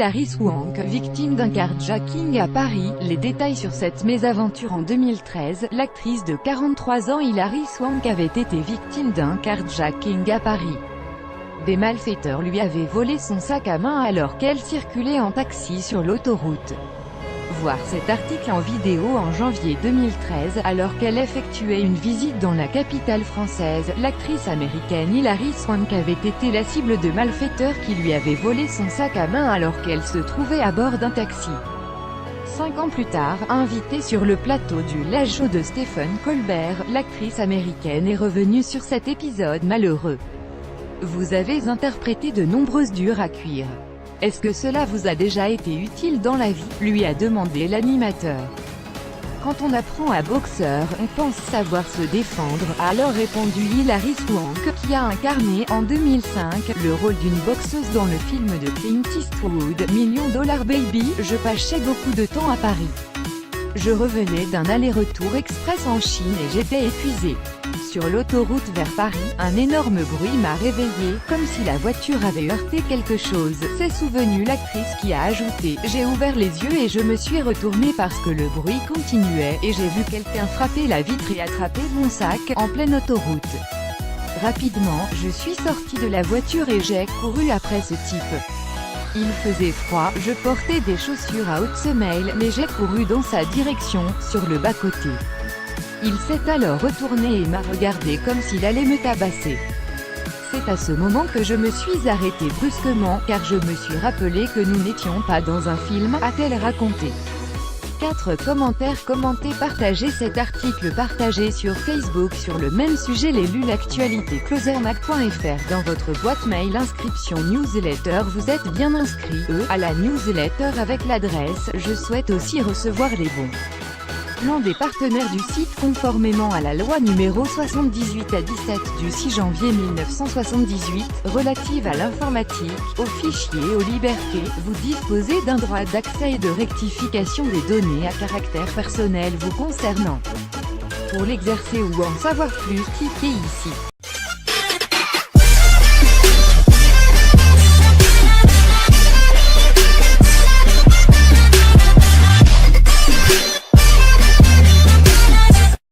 Hilary Swank, victime d'un carjacking à Paris. Les détails sur cette mésaventure. En 2013, l'actrice de 43 ans Hilary Swank avait été victime d'un carjacking à Paris. Des malfaiteurs lui avaient volé son sac à main alors qu'elle circulait en taxi sur l'autoroute. Voir cet article en vidéo. En janvier 2013, alors qu'elle effectuait une visite dans la capitale française, l'actrice américaine Hilary Swank avait été la cible de malfaiteurs qui lui avaient volé son sac à main alors qu'elle se trouvait à bord d'un taxi. 5 ans plus tard, invitée sur le plateau du Late Show de Stephen Colbert, l'actrice américaine est revenue sur cet épisode malheureux. Vous avez interprété de nombreuses dures à cuire. Est-ce que cela vous a déjà été utile dans la vie, lui a demandé l'animateur. Quand on apprend à boxeur, on pense savoir se défendre, a alors répondu Hilary Swank, qui a incarné, en 2005, le rôle d'une boxeuse dans le film de Clint Eastwood, Million Dollar Baby. Je passais beaucoup de temps à Paris. Je revenais d'un aller-retour express en Chine et j'étais épuisée. Sur l'autoroute vers Paris, un énorme bruit m'a réveillée, comme si la voiture avait heurté quelque chose, s'est souvenue l'actrice qui a ajouté. J'ai ouvert les yeux et je me suis retournée parce que le bruit continuait, et j'ai vu quelqu'un frapper la vitre et attraper mon sac, en pleine autoroute. Rapidement, je suis sortie de la voiture et j'ai couru après ce type. Il faisait froid, je portais des chaussures à haute semelle, mais j'ai couru dans sa direction, sur le bas-côté. Il s'est alors retourné et m'a regardé comme s'il allait me tabasser. C'est à ce moment que je me suis arrêtée brusquement, car je me suis rappelé que nous n'étions pas dans un film, a-t-elle raconté. 4 commentaires. Commentez, partagez cet article, partagé sur Facebook sur le même sujet. Les lu l'actualité. Closermac.fr. Dans votre boîte mail. Inscription newsletter. Vous êtes bien inscrit à la newsletter avec l'adresse. Je souhaite aussi recevoir les bons plans des partenaires du site conformément à la loi numéro 78 à 17 du 6 janvier 1978, relative à l'informatique, aux fichiers et aux libertés. Vous disposez d'un droit d'accès et de rectification des données à caractère personnel vous concernant. Pour l'exercer ou en savoir plus, cliquez ici.